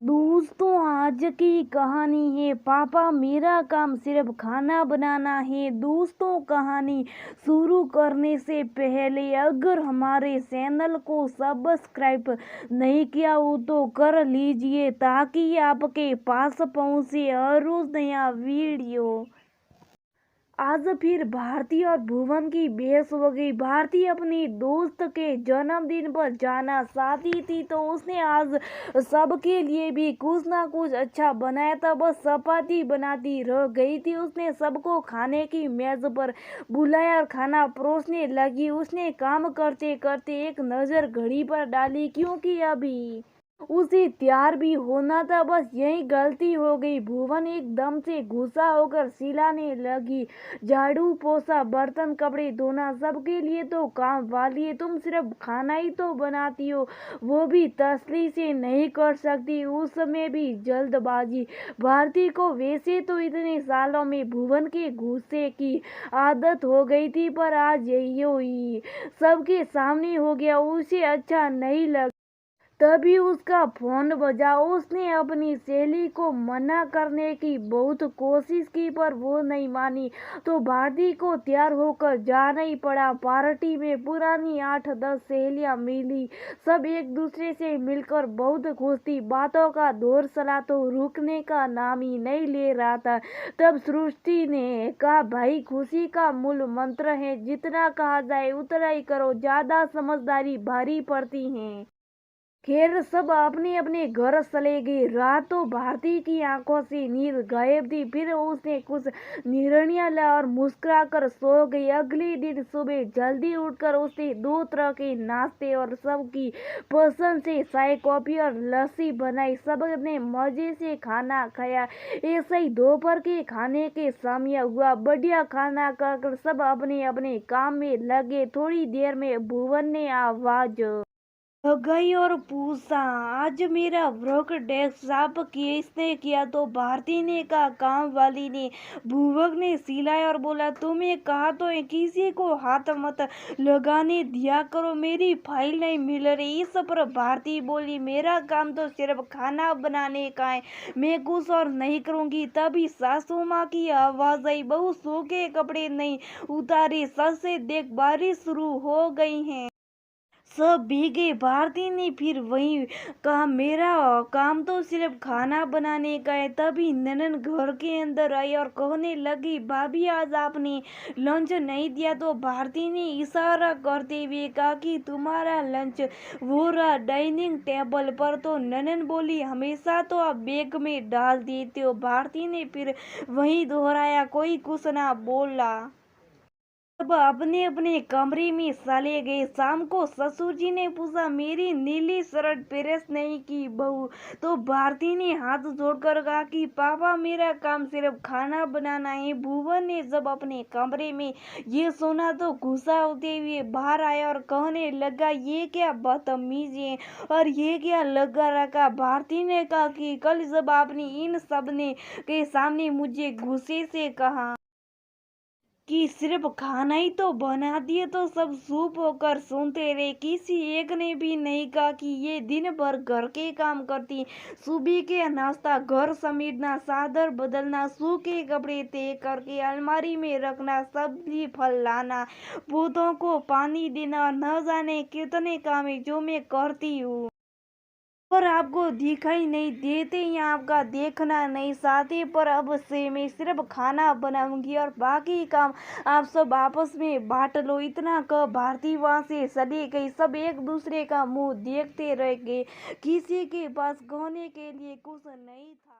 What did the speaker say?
दोस्तों, आज की कहानी है पापा मेरा काम सिर्फ खाना बनाना है। दोस्तों, कहानी शुरू करने से पहले अगर हमारे चैनल को सब्सक्राइब नहीं किया हो तो कर लीजिए ताकि आपके पास पहुंचे हर रोज नया वीडियो। आज फिर भारती और भुवन की बहस हो गई। भारती अपनी दोस्त के जन्मदिन पर जाना चाहती थी तो उसने आज सबके लिए भी कुछ ना कुछ अच्छा बनाया था। बस चपाती बनाती रह गई थी। उसने सबको खाने की मेज पर बुलाया और खाना परोसने लगी। उसने काम करते करते एक नजर घड़ी पर डाली क्योंकि अभी उसे तैयार भी होना था। बस यही गलती हो गई। भुवन एकदम से गुस्सा होकर चिल्लाने लगी, झाड़ू पोछा बर्तन कपड़े धोना सबके लिए तो काम वाली है, तुम सिर्फ खाना ही तो बनाती हो, वो भी तसल्ली से नहीं कर सकती, उसमें भी जल्दबाजी। भारती को वैसे तो इतने सालों में भुवन के गुस्से की आदत हो गई थी पर आज यही हुई सबके सामने हो गया, उसे अच्छा नहीं लगा। तभी उसका फोन बजा। उसने अपनी सहेली को मना करने की बहुत कोशिश की पर वो नहीं मानी तो भारती को तैयार होकर जाना ही पड़ा। पार्टी में पुरानी 8-10 सहेलियां मिली। सब एक दूसरे से मिलकर बहुत खुश थी। बातों का दौर चला तो रुकने का नाम ही नहीं ले रहा था। तब सृष्टि ने कहा, भाई खुशी का मूल मंत्र है, जितना कहा जाए उतना ही करो, ज्यादा समझदारी भारी पड़ती है। खैर सब अपने अपने घर चले गए। रात तो भारती की आंखों से नींद गायब थी। फिर उसने कुछ निर्णय लिया और मुस्कुरा कर सो गई। अगले दिन सुबह जल्दी उठकर उसने 2 तरह के नाश्ते और सबकी पसंद से चाय कॉफी और लस्सी बनाई। सबने मजे से खाना खाया। ऐसे ही दोपहर के खाने के समय हुआ। बढ़िया खाना खाकर सब अपने अपने काम में लगे। थोड़ी देर में भुवन ने आवाज गई और पूछा, आज मेरा वर्क डेस्क साफ किसने किया? तो भारती ने कहा, काम वाली ने। भुवक ने सिलाया और बोला, तुम्हें कहा तो है किसी को हाथ मत लगाने दिया करो, मेरी फाइल नहीं मिल रही। इस पर भारती बोली, मेरा काम तो सिर्फ खाना बनाने का है, मैं कुछ और नहीं करूंगी। तभी सासू माँ की आवाज आई, बहू सो के कपड़े नहीं उतारे, सच से देख बारिश शुरू हो गई है। सब भीगे। भारती ने फिर वही कहा, मेरा काम तो सिर्फ खाना बनाने का है। तभी ननन घर के अंदर आई और कहने लगी, भाभी आज आपने लंच नहीं दिया। तो भारती ने इशारा करते हुए कहा कि तुम्हारा लंच वो रहा डाइनिंग टेबल पर। तो ननन बोली, हमेशा तो आप बैग में डाल देते हो। भारती ने फिर वही दोहराया। कोई कुछ ना बोला। सब अपने अपने कमरे में चले गए। शाम को ससुर जी ने पूछा, मेरी नीली शर्ट प्रेस नहीं की बहू? तो भारती ने हाथ जोड़कर कहा कि पापा मेरा काम सिर्फ खाना बनाना है। भुवन ने जब अपने कमरे में ये सुना तो गुस्सा होते हुए बाहर आया और कहने लगा, ये क्या बदतमीजी है और ये क्या लगा रखा? भारती ने कहा कि कल जब आपने इन सब ने के सामने मुझे गुस्से से कहा कि सिर्फ खाना ही तो बना दिए तो सब चुप होकर सुनते रहे। किसी एक ने भी नहीं कहा कि ये दिन भर घर के काम करती, सुबह के नाश्ता घर समेटना, चादर बदलना, सूखे कपड़े तय करके अलमारी में रखना, सब्जी फल लाना, पौधों को पानी देना और न जाने कितने काम है जो मैं करती हूँ और आपको दिखाई नहीं देते या आपका देखना नहीं चाहते। पर अब से मैं सिर्फ खाना बनाऊंगी और बाकी काम आप सब आपस में बांट लो। इतना कह भारती वहां से चली गई। सब एक दूसरे का मुंह देखते रह गए। किसी के पास कहने के लिए कुछ नहीं था।